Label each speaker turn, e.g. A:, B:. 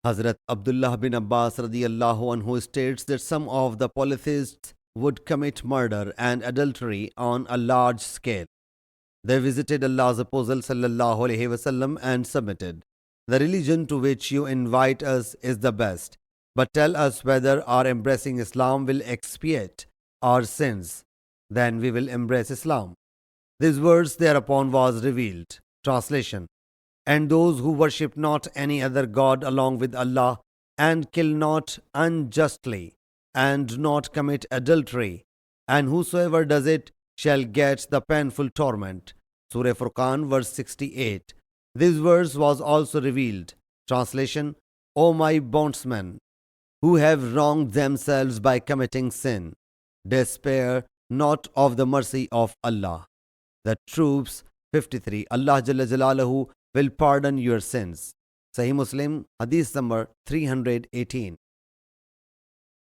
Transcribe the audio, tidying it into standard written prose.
A: Hazrat Abdullah bin Abbas radiyallahu anhu states that some of the polytheists would commit murder and adultery on a large scale. They visited Allah's Apostle sallallahu alaihi wasallam and submitted, "The religion to which you invite us is the best, but tell us whether our embracing Islam will expiate our sins. Then we will embrace Islam." These words thereupon was revealed. Translation: And those who worship not any other God along with Allah, and kill not unjustly, and do not commit adultery, and whosoever does it shall get the painful torment. Surah Furqan, verse 68. This verse was also revealed. Translation: O my bondsmen, who have wronged themselves by committing sin, despair not of the mercy of Allah. The troops 53. Allah Jalla Jalaluhu will pardon your sins. Sahih Muslim Hadith number 318.